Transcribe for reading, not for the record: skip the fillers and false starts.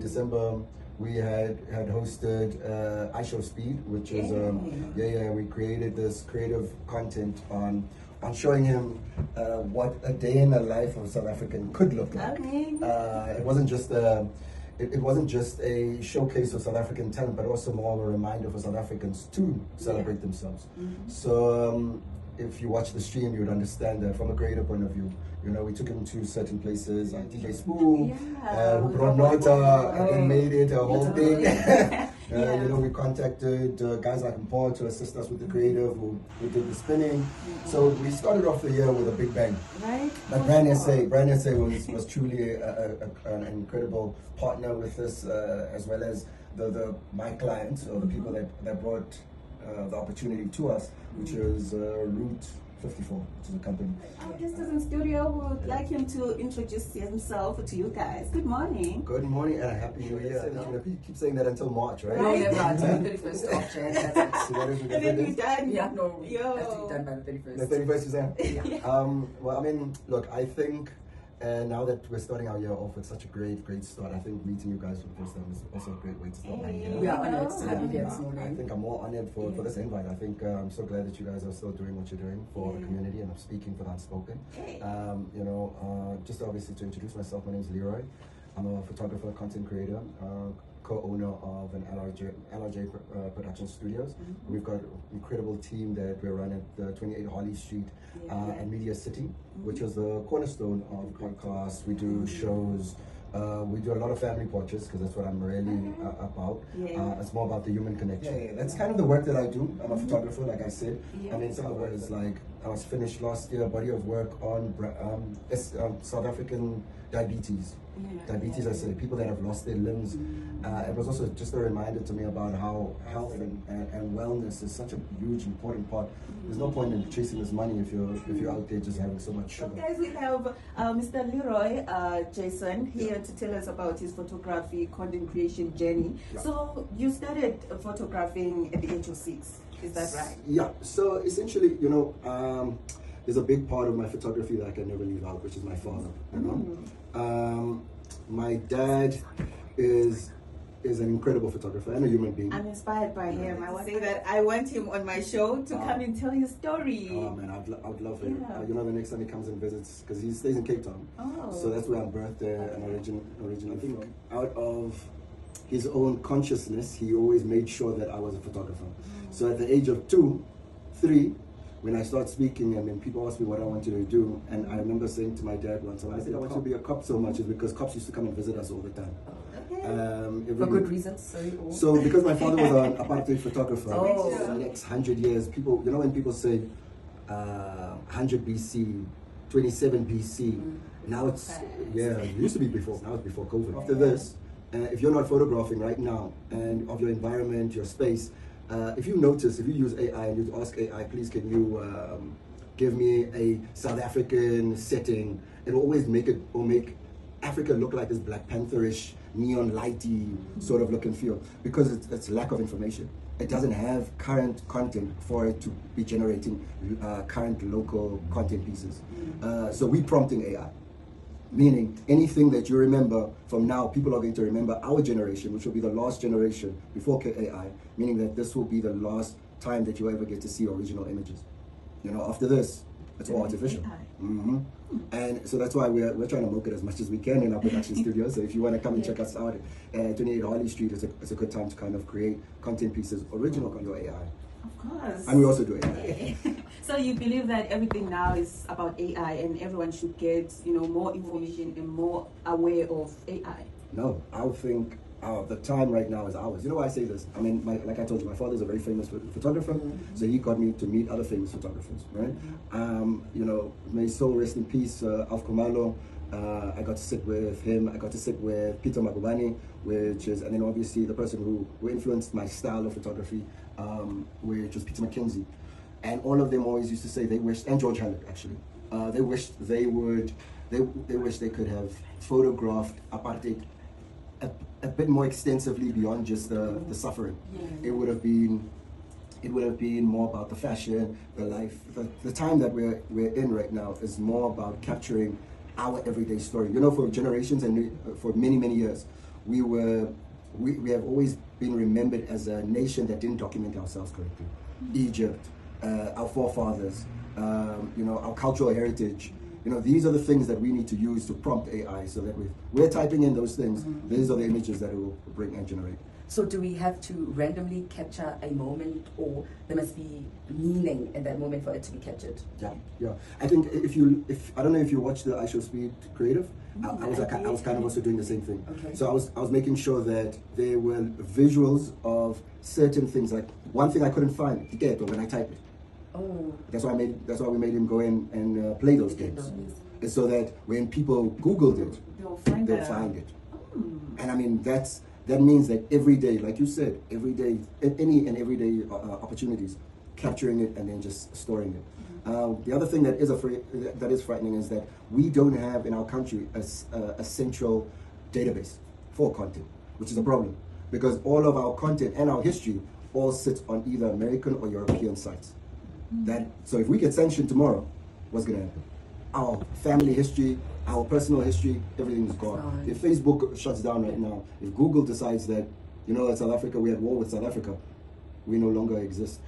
December, we had hosted Ishowspeed, which is we created this creative content on showing him what a day in the life of a South African could look like. It wasn't just it wasn't just a showcase of South African talent, but also more of a reminder for South Africans to celebrate themselves. So if you watch the stream, you would understand that from a creative point of view. You know, we took him to certain places, like DJ Spoo, who brought Nota and made it a whole thing. You know, we contacted guys like Paul to assist us with the creative, who did the spinning. So we started off the year with a big bang. Right. But Brand SA was truly an incredible partner with us, as well as my clients, or the people that brought the opportunity to us, which is Route 54, which is a company. Our guest is in studio. We would like him to introduce himself to you guys. Good morning. Good morning and a happy new year. I think you keep saying that until March, right? No, never until the 31st of January. So that is and then we're done. Yeah, no, it has to be done by the 31st. The 31st, you say? Well, I mean, look, I think now that we're starting our year off with such a great start, I think meeting you guys for the first time is also a great way to start my year. We are honored to have you here this morning. I think I'm more honored for this invite. I think I'm so glad that you guys are still doing what you're doing for the community, and I'm speaking for the unspoken. You know, just obviously to introduce myself, my name is Leroy. I'm a photographer, content creator, co-owner of an LRJ production studios. We've got an incredible team that we run at the 28 Harley Street and Media City, which is the cornerstone of podcasts. We do shows. We do a lot of family portraits because that's what I'm really about. It's more about the human connection. That's kind of the work that I do. I'm a photographer, like I said. I mean, some of it is like, I was finished last year, a body of work on South African diabetes. Diabetes, I say, people that have lost their limbs. It was also just a reminder to me about how health and wellness is such a huge, important part. There's no point in chasing this money if you're out there just having so much sugar. So guys, we have Mr. Leroy Jason here to tell us about his photography content creation journey. So you started photographing at the age of 6, is that right? Yeah, so essentially, you know, there's a big part of my photography that I can never leave out, which is my father, you know. My dad is an incredible photographer and a human being. I'm inspired by him. I want to say that I want him on my show to come and tell his story. Oh man, I would love it. You know, the next time he comes and visits, because he stays in Cape Town. So that's where I'm birthed and originally. I think out of his own consciousness, he always made sure that I was a photographer. So at the age of 2, 3, when I start speaking and then people ask me what I wanted to do, and I remember saying to my dad once, I think I want to be a cop so much is because cops used to come and visit us all the time. For good reasons. So because my father was an Apartheid photographer, for the next 100 years, people, you know, when people say 100 BC, 27 BC, now it's, it used to be before, now it's before COVID. After this, if you're not photographing right now and of your environment, your space, if you notice, if you use AI and you ask AI, please can you give me a South African setting, it'll always make Africa look like this Black Pantherish, neon lighty sort of look and feel, because it's lack of information. It doesn't have current content for it to be generating current local content pieces. So we prompting AI. Meaning anything that you remember from now, people are going to remember our generation, which will be the last generation before AI, meaning that this will be the last time that you ever get to see original images. You know, after this, it's all artificial. And so that's why we're trying to milk it as much as we can in our production studio. So if you want to come and check us out at 28 Harley Street, it's a good time to kind of create content pieces original on your AI. Of course. And we also do AI. So you believe that everything now is about AI and everyone should get, you know, more information and more aware of AI? No, I think the time right now is ours. You know why I say this? I mean, like I told you, my father is a very famous photographer, so he got me to meet other famous photographers, right? You know, may his soul rest in peace, Alf Komalo. I got to sit with him. I got to sit with Peter Magubane, and then obviously the person who influenced my style of photography, which was Peter McKenzie. And all of them always used to say they wished, and George Hallett actually, they wished they wish they could have photographed apartheid a bit more extensively beyond just the suffering. It would have been more about the fashion, the life. The time that we're in right now is more about capturing our everyday story. You know, for generations and for many years, we have always been remembered as a nation that didn't document ourselves correctly. Egypt, our forefathers, our cultural heritage. These are the things that we need to use to prompt AI, so that we're typing in those things. These are the images that it will bring and generate. So do we have to randomly capture a moment, or there must be meaning in that moment for it to be captured? Yeah. I think I don't know if you watch the Ishowspeed creative. I was kind of also doing the same thing. Okay. So I was making sure that there were visuals of certain things. Like one thing I couldn't find, Tiketo, when I type it. Oh. That's why we made him go in and play those games, and so that when people Googled it, they'll find it. And I mean that means that every day, like you said, every day, any and everyday opportunities, capturing it and then just storing it. The other thing that is frightening is that we don't have in our country a central database for content, which is a problem, because all of our content and our history all sits on either American or European sites. So if we get sanctioned tomorrow, what's going to happen? Our family history, our personal history, everything's gone. If Facebook shuts down right now, if Google decides that, in South Africa, we had war with South Africa, we no longer exist.